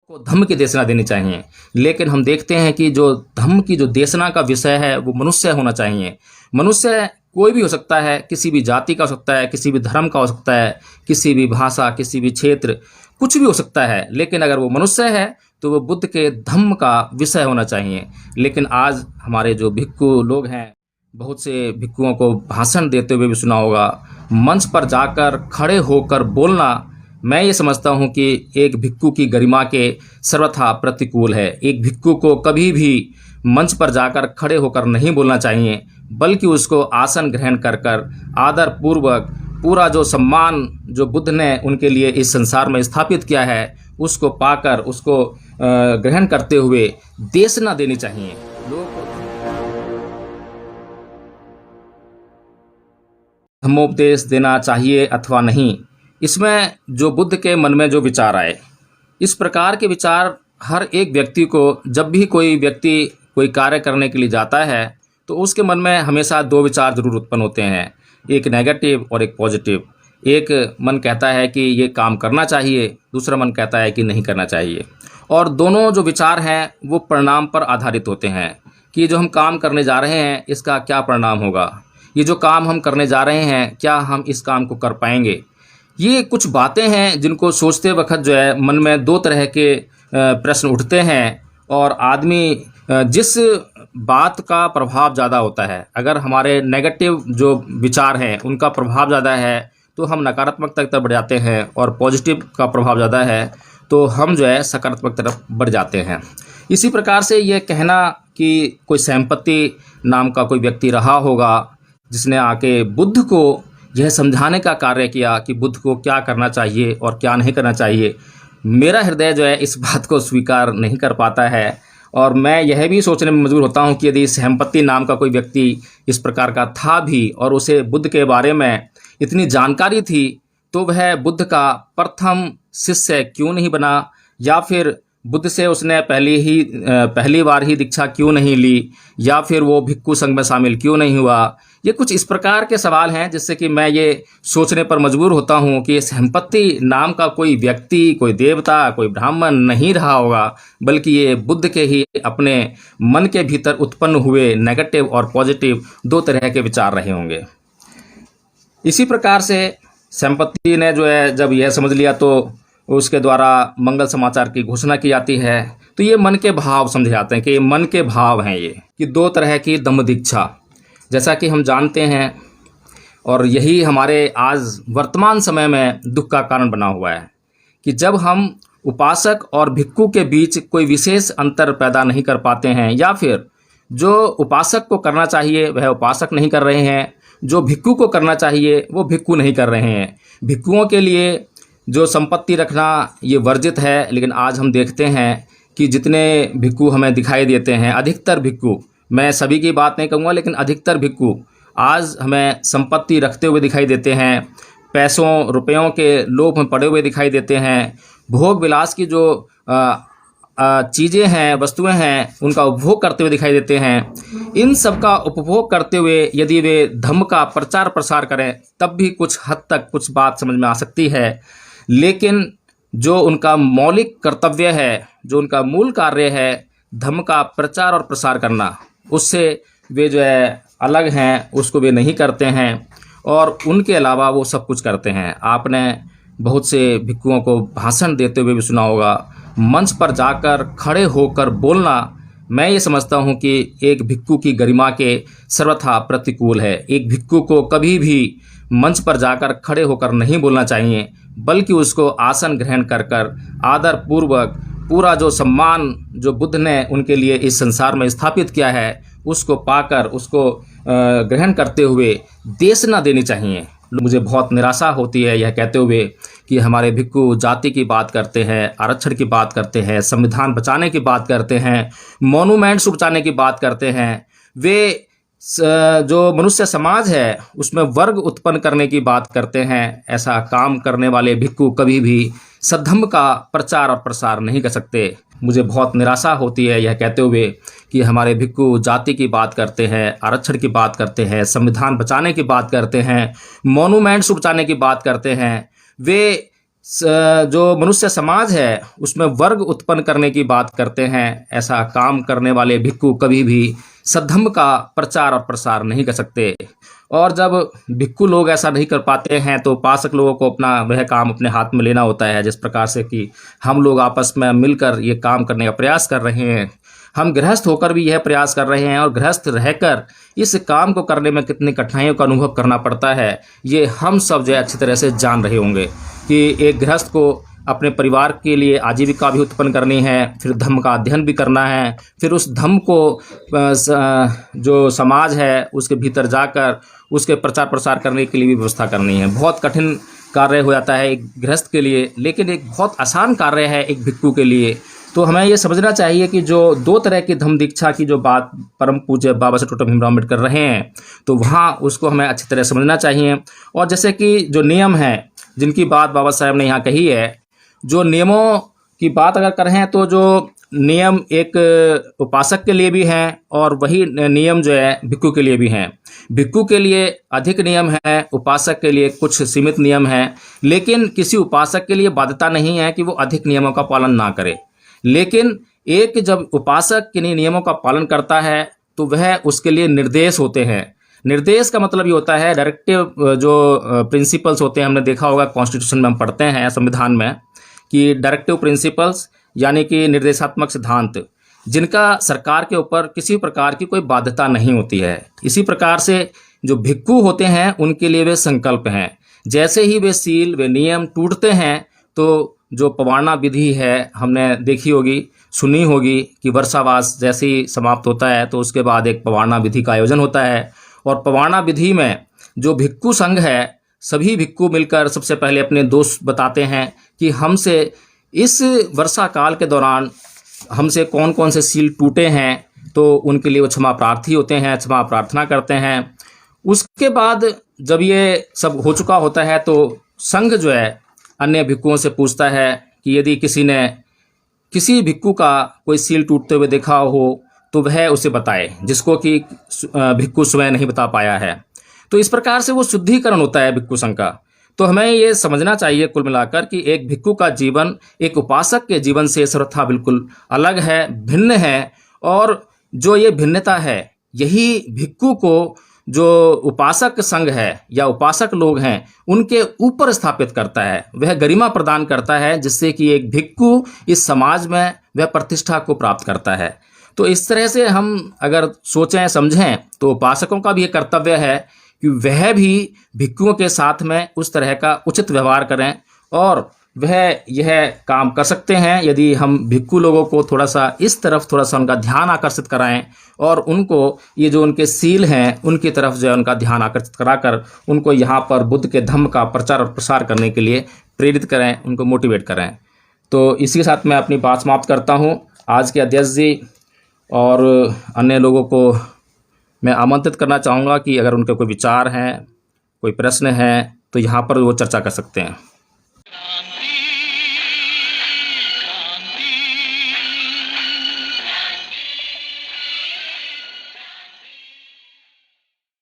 को धम्म की देशना देनी चाहिए। लेकिन हम देखते हैं कि जो धम्म की जो देशना का विषय है वो मनुष्य होना चाहिए। मनुष्य कोई भी हो सकता है, किसी भी जाति का हो सकता है, किसी भी धर्म का हो सकता है, किसी भी भाषा, किसी भी क्षेत्र, कुछ भी हो सकता है। लेकिन अगर वो मनुष्य है तो वो बुद्ध के धम्म का विषय होना चाहिए। लेकिन आज हमारे जो भिक्खु लोग हैं, बहुत से भिक्खुओं को भाषण देते हुए भी सुना होगा, मंच पर जाकर खड़े होकर बोलना, मैं ये समझता हूँ कि एक भिक्खु की गरिमा के सर्वथा प्रतिकूल है। एक भिक्खु को कभी भी मंच पर जाकर खड़े होकर नहीं बोलना चाहिए, बल्कि उसको आसन ग्रहण कर कर आदर पूर्वक पूरा जो सम्मान जो बुद्ध ने उनके लिए इस संसार में स्थापित किया है उसको पाकर उसको ग्रहण करते हुए देशना देनी चाहिए। धम्मोपदेश देना चाहिए अथवा नहीं, इसमें जो बुद्ध के मन में जो विचार आए, इस प्रकार के विचार हर एक व्यक्ति को, जब भी कोई व्यक्ति कोई कार्य करने के लिए जाता है तो उसके मन में हमेशा दो विचार जरूर उत्पन्न होते हैं, एक नेगेटिव और एक पॉजिटिव। एक मन कहता है कि ये काम करना चाहिए, दूसरा मन कहता है कि नहीं करना चाहिए। और दोनों जो विचार हैं वो परिणाम पर आधारित होते हैं कि जो हम काम करने जा रहे हैं इसका क्या परिणाम होगा, ये जो काम हम करने जा रहे हैं क्या हम इस काम को कर पाएंगे। ये कुछ बातें हैं जिनको सोचते वक्त जो है मन में दो तरह के प्रश्न उठते हैं। और आदमी जिस बात का प्रभाव ज़्यादा होता है, अगर हमारे नेगेटिव जो विचार हैं उनका प्रभाव ज़्यादा है तो हम नकारात्मक तरफ बढ़ जाते हैं, और पॉजिटिव का प्रभाव ज़्यादा है तो हम जो है सकारात्मक तरफ बढ़ जाते हैं। इसी प्रकार से ये कहना कि कोई सैंपत्ति नाम का कोई व्यक्ति रहा होगा जिसने आके बुद्ध को यह समझाने का कार्य किया कि बुद्ध को क्या करना चाहिए और क्या नहीं करना चाहिए, मेरा हृदय जो है इस बात को स्वीकार नहीं कर पाता है। और मैं यह भी सोचने में मजबूर होता हूँ कि यदि सैंपत्ति नाम का कोई व्यक्ति इस प्रकार का था भी और उसे बुद्ध के बारे में इतनी जानकारी थी तो वह बुद्ध का प्रथम शिष्य क्यों नहीं बना, या फिर बुद्ध से उसने पहली बार ही दीक्षा क्यों नहीं ली, या फिर वो भिक्खु संघ में शामिल क्यों नहीं हुआ। ये कुछ इस प्रकार के सवाल हैं जिससे कि मैं ये सोचने पर मजबूर होता हूँ कि ये सैंपत्ति नाम का कोई व्यक्ति, कोई देवता, कोई ब्राह्मण नहीं रहा होगा, बल्कि ये बुद्ध के ही अपने मन के भीतर उत्पन्न हुए नेगेटिव और पॉजिटिव दो तरह के विचार रहे होंगे। इसी प्रकार से सैंपत्ति ने जो है जब यह समझ लिया तो उसके द्वारा मंगल समाचार की घोषणा की जाती है। तो ये मन के भाव समझे जाते हैं कि ये मन के भाव हैं, ये कि दो तरह की धम्म दीक्षा, जैसा कि हम जानते हैं, और यही हमारे आज वर्तमान समय में दुख का कारण बना हुआ है कि जब हम उपासक और भिक्खु के बीच कोई विशेष अंतर पैदा नहीं कर पाते हैं, या फिर जो उपासक को करना चाहिए वह उपासक नहीं कर रहे हैं, जो भिक्खु को करना चाहिए वो भिक्खु नहीं कर रहे हैं। भिक्खुओं के लिए जो संपत्ति रखना ये वर्जित है, लेकिन आज हम देखते हैं कि जितने भिक्खु हमें दिखाई देते हैं, अधिकतर भिक्खु, मैं सभी की बात नहीं कहूँगा लेकिन अधिकतर भिक्खु आज हमें संपत्ति रखते हुए दिखाई देते हैं, पैसों रुपयों के लोभ में पड़े हुए दिखाई देते हैं, भोग विलास की जो चीज़ें हैं, वस्तुएं हैं, उनका उपभोग करते हुए दिखाई देते हैं। इन सब का उपभोग करते हुए यदि वे धम्म का प्रचार प्रसार करें तब भी कुछ हद तक कुछ बात समझ में आ सकती है, लेकिन जो उनका मौलिक कर्तव्य है, जो उनका मूल कार्य है धम्म का प्रचार और प्रसार करना, उससे वे जो है अलग हैं, उसको वे नहीं करते हैं, और उनके अलावा वो सब कुछ करते हैं। आपने बहुत से भिक्खुओं को भाषण देते हुए भी सुना होगा, मंच पर जाकर खड़े होकर बोलना, मैं ये समझता हूँ कि एक भिक्खु की गरिमा के सर्वथा प्रतिकूल है। एक भिक्खु को कभी भी मंच पर जाकर खड़े होकर नहीं बोलना चाहिए, बल्कि उसको आसन ग्रहण कर कर आदर पूर्वक पूरा जो सम्मान जो बुद्ध ने उनके लिए इस संसार में स्थापित किया है उसको पाकर उसको ग्रहण करते हुए देशना देनी चाहिए। मुझे बहुत निराशा होती है यह कहते हुए कि हमारे भिक्खु जाति की बात करते हैं, आरक्षण की बात करते हैं, संविधान बचाने की बात करते हैं, मॉन्यूमेंट्स बचाने की बात करते हैं। वे जो मनुष्य समाज है उसमें वर्ग उत्पन्न करने की बात करते हैं। ऐसा काम करने वाले भिक्खु कभी भी सद्धम्म का प्रचार और प्रसार नहीं कर सकते। मुझे बहुत निराशा होती है यह कहते हुए कि हमारे भिक्खु जाति की बात करते हैं, आरक्षण की बात करते हैं, संविधान बचाने की बात करते हैं, मॉन्यूमेंट्स बचाने की बात करते हैं। वे जो मनुष्य समाज है उसमें वर्ग उत्पन्न करने की बात करते हैं। ऐसा काम करने वाले भिक्खु कभी भी सद्धम्म का प्रचार और प्रसार नहीं कर सकते। और जब भिक्खु लोग ऐसा नहीं कर पाते हैं तो उपासक लोगों को अपना वह काम अपने हाथ में लेना होता है। जिस प्रकार से कि हम लोग आपस में मिलकर ये काम करने का प्रयास कर रहे हैं, हम गृहस्थ होकर भी यह प्रयास कर रहे हैं, और गृहस्थ रहकर इस काम को करने में कितनी कठिनाइयों का अनुभव करना पड़ता है ये हम सब जो है अच्छी तरह से जान रहे होंगे कि एक गृहस्थ को अपने परिवार के लिए आजीविका भी उत्पन्न करनी है, फिर धम्म का अध्ययन भी करना है, फिर उस धम्म को जो समाज है उसके भीतर जाकर उसके प्रचार प्रसार करने के लिए भी व्यवस्था करनी है। बहुत कठिन कार्य हो जाता है एक गृहस्थ के लिए, लेकिन एक बहुत आसान कार्य है एक भिक्खु के लिए। तो हमें ये समझना चाहिए कि जो दो तरह की धम्म दीक्षा की जो बात परम पूज्य बाबा साहेब डॉक्टर भीमराव अम्बेडकर कर रहे हैं, तो वहाँ उसको हमें अच्छी तरह समझना चाहिए। और जैसे कि जो नियम है जिनकी बात बाबा साहेब ने यहाँ कही है, जो नियमों की बात अगर करें तो जो नियम एक उपासक के लिए भी हैं और वही नियम जो है भिक्खु के लिए भी हैं। भिक्खु के लिए अधिक नियम है, उपासक के लिए कुछ सीमित नियम हैं, लेकिन किसी उपासक के लिए बाध्यता नहीं है कि वो अधिक नियमों का पालन ना करे। लेकिन एक जब उपासक किन्हीं नियमों का पालन करता है तो वह उसके लिए निर्देश होते हैं। निर्देश का मतलब ये होता है डायरेक्टिव जो प्रिंसिपल्स होते हैं, हमने देखा होगा कॉन्स्टिट्यूशन में हम पढ़ते हैं संविधान में कि डायरेक्टिव प्रिंसिपल्स यानी कि निर्देशात्मक सिद्धांत, जिनका सरकार के ऊपर किसी प्रकार की कोई बाध्यता नहीं होती है। इसी प्रकार से जो भिक्खु होते हैं उनके लिए वे संकल्प हैं। जैसे ही वे सील वे नियम टूटते हैं तो जो पवारना विधि है हमने देखी होगी, सुनी होगी कि वर्षावास जैसे ही समाप्त होता है तो उसके बाद एक पवारना विधि का आयोजन होता है। और पवारना विधि में जो भिक्खु संघ है सभी भिक्खु मिलकर सबसे पहले अपने दोष बताते हैं कि हमसे इस वर्षा काल के दौरान हमसे कौन कौन से सील टूटे हैं, तो उनके लिए वो क्षमा प्रार्थी होते हैं, क्षमा प्रार्थना करते हैं। उसके बाद जब ये सब हो चुका होता है तो संघ जो है अन्य भिक्खुओं से पूछता है कि यदि किसी ने किसी भिक्खु का कोई सील टूटते हुए देखा हो तो वह उसे बताए, जिसको कि भिक्खु स्वयं नहीं बता पाया है। तो इस प्रकार से वो शुद्धिकरण होता है भिक्खु संघ का। तो हमें ये समझना चाहिए कुल मिलाकर कि एक भिक्खु का जीवन एक उपासक के जीवन से सर्वथा बिल्कुल अलग है, भिन्न है। और जो ये भिन्नता है यही भिक्खु को जो उपासक संघ है या उपासक लोग हैं उनके ऊपर स्थापित करता है, वह गरिमा प्रदान करता है, जिससे कि एक भिक्खु इस समाज में वह प्रतिष्ठा को प्राप्त करता है। तो इस तरह से हम अगर सोचें समझें तो उपासकों का भी ये कर्तव्य है कि वह भी भिक्खुओं के साथ में उस तरह का उचित व्यवहार करें, और वह यह काम कर सकते हैं यदि हम भिक्खु लोगों को थोड़ा सा इस तरफ थोड़ा सा उनका ध्यान आकर्षित कराएं और उनको ये जो उनके सील हैं उनकी तरफ जो है उनका ध्यान आकर्षित कराकर उनको यहाँ पर बुद्ध के धम्म का प्रचार और प्रसार करने के लिए प्रेरित करें, उनको मोटिवेट करें। तो इसी के साथ मैं अपनी बात समाप्त करता हूँ। आज के अध्यक्ष जी और अन्य लोगों को मैं आमंत्रित करना चाहूँगा कि अगर उनके कोई विचार हैं, कोई प्रश्न हैं तो यहाँ पर वो चर्चा कर सकते हैं।